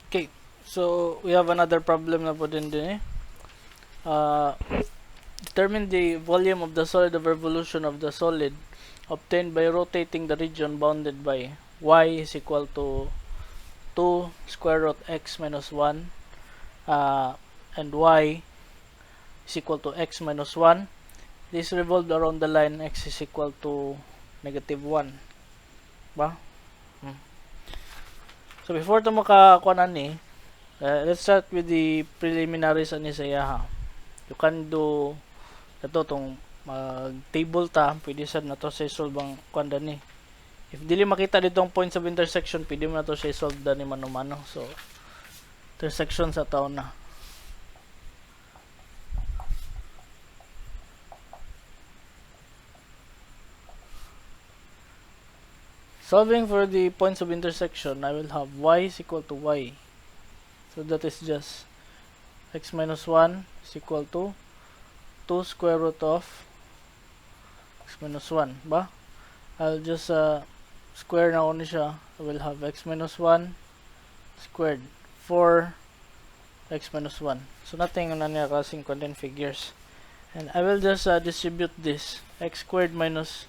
Okay, so we have another problem na po din eh. Determine the volume of the solid of revolution of the solid obtained by rotating the region bounded by y is equal to 2 square root x minus 1 and y is equal to x minus 1. This revolved around the line x is equal to negative 1. Ba? So before ito makakuha ni, let's start with the preliminaries ani sa iyaha. You can do ito tong mag-table ta, pwede sad na to sa solve ang kuanda ni. If dili makita ditong points of intersection, pwede mo na to sa solve da ni mano-mano. So intersection sa taon na. Solving for the points of intersection, I will have y is equal to y. So that is just x minus 1 is equal to 2 square root of x minus 1. Ba? I'll just square na ni siya. I will have x minus 1 squared for x minus 1. So nothing na niya kasing content figures. And I will just distribute this. X squared minus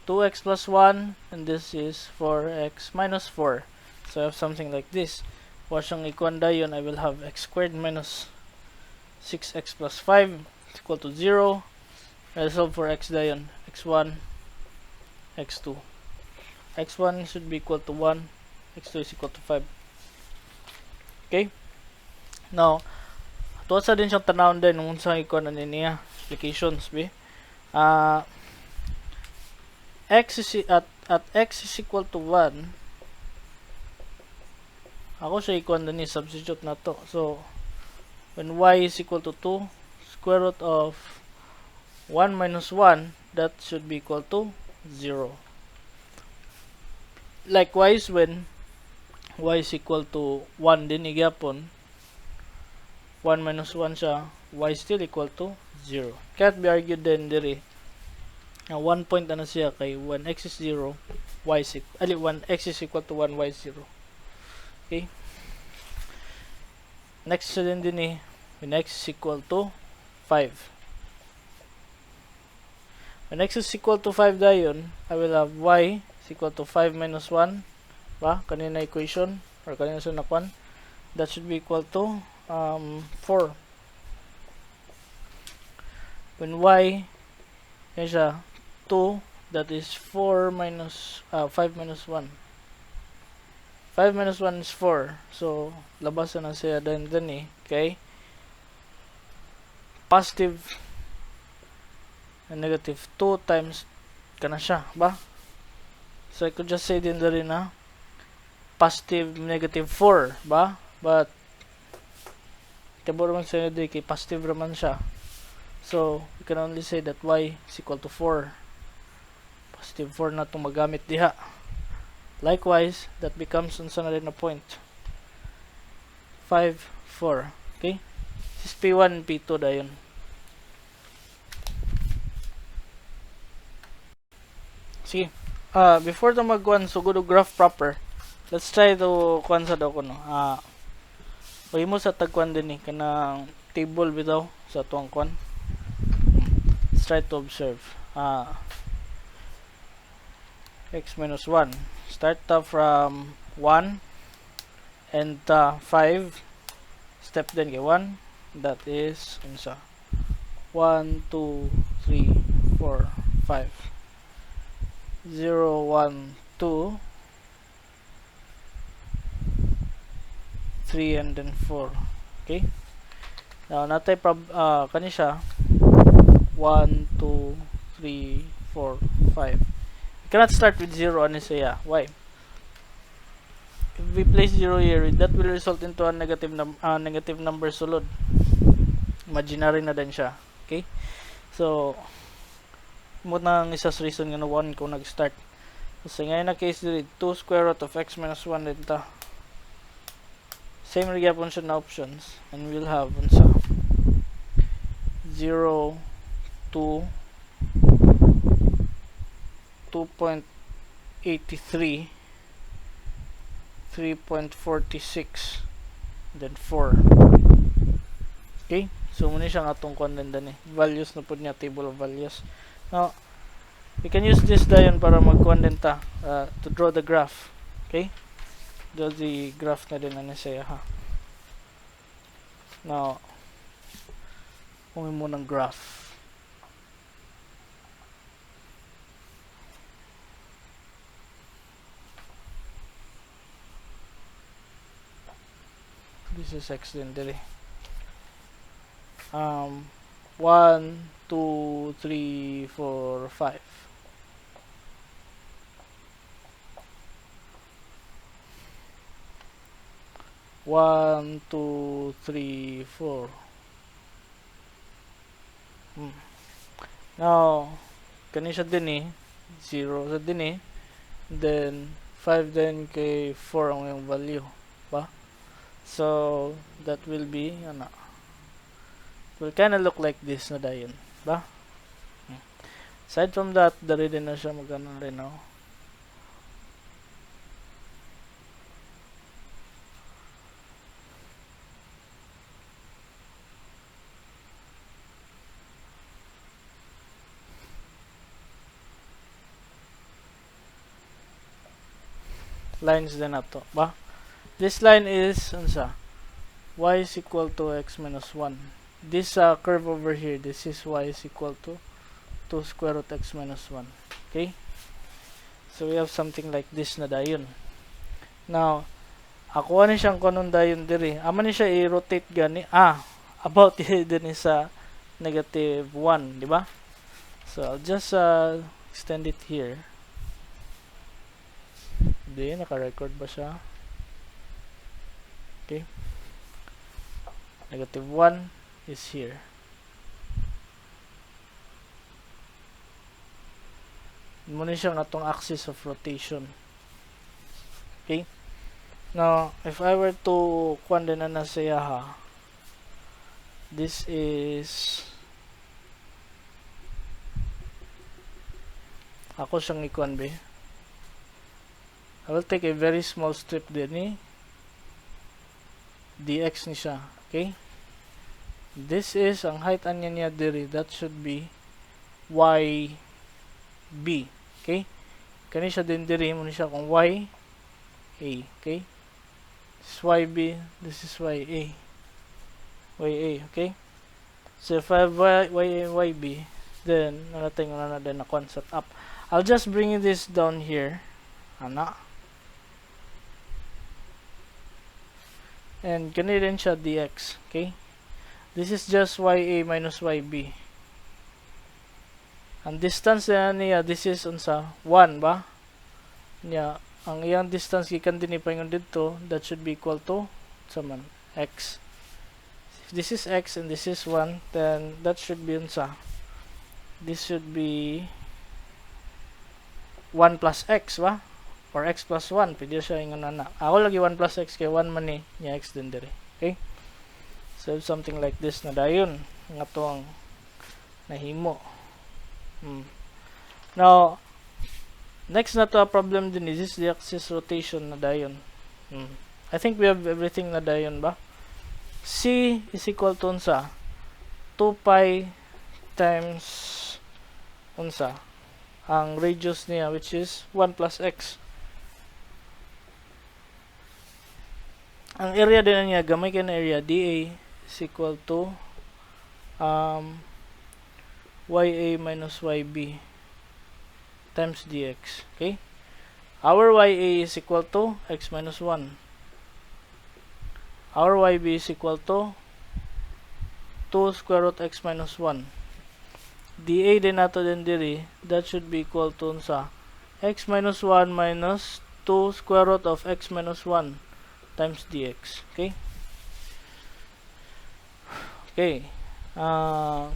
2x plus 1, and this is 4x minus 4. So I have something like this. Wash ang ikwanda yun, I will have x squared minus 6x plus 5 is equal to 0. I'll solve for x dayon, x1, x2. x1 should be equal to 1, x2 is equal to 5. Okay? Now, tuwa sa din siyang tanawin din kung saan ikon na niya applications be. X is at x is equal to 1, ako siya ikon na ni substitute na to. So when y is equal to 2, square root of 1 minus 1, that should be equal to 0. Likewise, when y is equal to 1 din igyapon, 1 minus 1 siya, y still equal to 0. Can't be argued then diri. Now 1 point na siya kay when x is 0, y is equal, when x is equal to 1, y is 0. Okay. Next din eh, when x is equal to 5. When x is equal to 5 dayon, I will have y is equal to 5 minus 1. Ba? Kanina equation, or kanina sa nakwan. That should be equal to 4. When y, yan siya, 2, that is 4 minus 5 minus 1. 5 minus 1 is 4. So labasan na siya din eh. Okay? Positive and negative 2 times kana siya, ba? So I could just say din rin na positive negative 4, ba? But tabo naman siya din kay positive naman siya. So we can only say that y is equal to 4. Positive 4 na itong magamit diha. Likewise, that becomes unsa na rin na point. 5, 4. Okay? This is P1 and P2 dayon. Sige. Before to magkuhan so good graph proper, let's try to kuhan sa daw ko no. Mo sa tagkuhan din kanang table bitaw sa tuwang kuhan. Let's try to observe. X minus 1. Start from 1 and 5. Step then kay 1. That is unsa? 1, 2, 3, 4, 5. 0, 1, 2, 3, and then 4. Okay? Now, natay kani siya 1, 2, 3, 4, 5. You cannot start with 0 ani siya. Why? If we place 0 here, that will result into a negative number sulod. Imaginary na din siya. Okay? So, mo nang isas reason nga 1 kung nag-start. Kasi ngayon na case dito, 2 square root of x minus 1 din ta. Same magyapon siya na options. And we'll have unsa 0, 2, 2.83, 3.46, then 4. Okay, so muna siyang atong content din values na po niya, table of values. Now we can use this dayon para mag-content ta to draw the graph. Okay, draw the graph na din na siya ha. Now kung mo ng graph, this is x din dili. 1, 2, 3, 4, 5. One, two, three, four. Now, kani siya din 0 sa din then 5 then kay 4 ang yung value ba? So that will be will kinda look like this na dayon ba? Aside from that, dari din na siya magana rin lines din nato ba? This line is unsa? Y is equal to x minus 1. This curve over here, this is y is equal to 2 square root x minus 1. Okay, so we have something like this na dayon. Now ako ani siyang kanon dayon diri, ama ni siya i-rotate gani about din sa negative 1, di ba? So I'll just extend it here. Hindi, naka-record ba siya? Okay. Negative 1 is here. Muna siyang atong axis of rotation. Okay. Now, if I were to kuan din na siya this is ako siyang ikuan be. I will take a very small strip din dx ni siya. Okay, this is ang height anya niya diri, that should be yb. Okay, kani siya din diri mo ni siya kung y a. Okay, this is yb, this is ya. Okay, so if I have yb, then natin na din na concept up. I'll just bring this down here and kani rin siya dx. Okay, this is just ya minus yb. Ang distance niya this is unsa 1 ba niya, ang iyang distance gikan din ipaingon didto, that should be equal to man x. If this is x and this is 1, then that should be unsa, this should be 1 plus x ba, or x plus 1, pwede siya ingon ako lagi 1 plus x kay 1 man niya x din diri. Okay, so something like this na dayon nga to ang nahimo. Now next na to a problem din is the axis rotation na dayon. I think we have everything na dayon ba. C is equal to unsa 2 pi times unsa ang radius niya, which is 1 plus x. Ang area din niya, gamay ka na area, dA is equal to ya minus yb times dx. Okay, our ya is equal to x minus 1. Our yb is equal to 2 square root x minus 1. dA din nato din diri, that should be equal to unsa x minus 1 minus 2 square root of x minus 1 times dx. Okay, okay,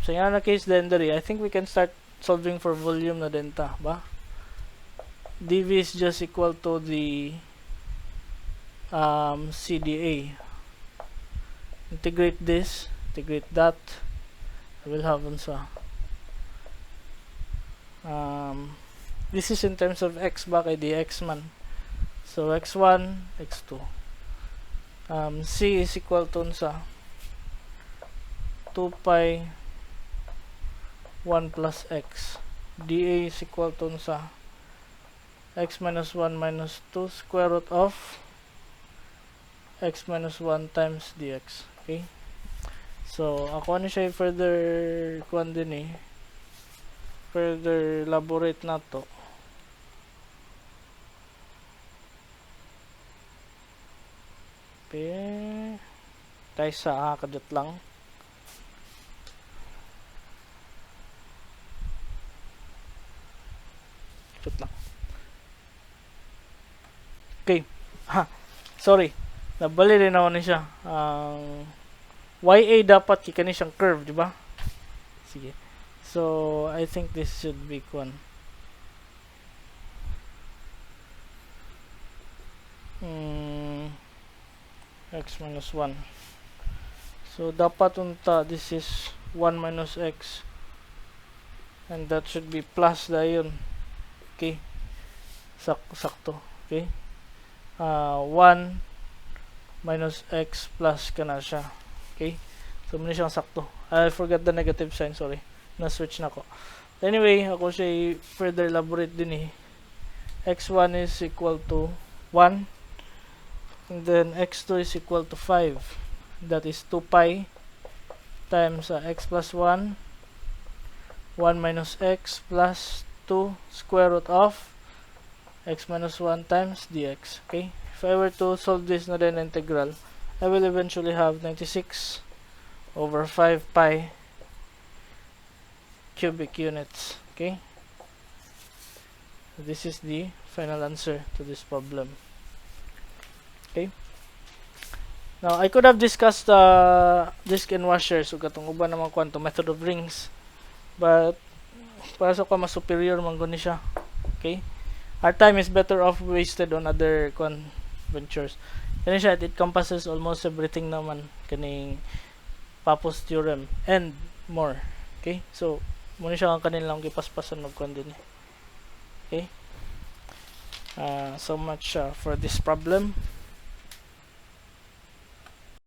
so yan na case din diri. I think we can start solving for volume na din ta ba. dv is just equal to the cdA. Integrate this, integrate that, I will have unsa this is in terms of x ba kay dx man, so x1 x2 C is equal to sa 2 pi 1 plus x. dA is equal to sa x minus 1 minus 2 square root of x minus 1 times dx. Okay? So, ako ano siya further kuan din further elaborate na to. Tayo sa kadot lang. Kadot lang. Okay. Sorry. Nabali rin ako na siya. YA dapat kikani siyang curve, di ba? Sige. So, I think this should be one. X minus 1. So, dapat unta, this is 1 minus x. And that should be plus dayon. Okay. Sakto. Okay. 1 minus x plus ka na siya. Okay. So, muna siyang sakto. I forgot the negative sign. Sorry. Na-switch na ko. Anyway, ako siya further elaborate din x1 is equal to 1. And then x2 is equal to 5. That is 2 pi times x plus 1. 1 minus x plus 2 square root of x minus 1 times dx. Okay. If I were to solve this na then integral, I will eventually have 96 over 5 pi cubic units. Okay. So this is the final answer to this problem. Okay. Now, I could have discussed disk and washer. So, katong uban naman quantum method of rings. But, para sa mas superior man guni siya. Okay. Our time is better off wasted on other ventures. Kani siya, it encompasses almost everything naman. Kaning Pappus theorem and more. Okay. So, muna siya ang kanilang gipaspasan magkuan din. Okay. So much for this problem.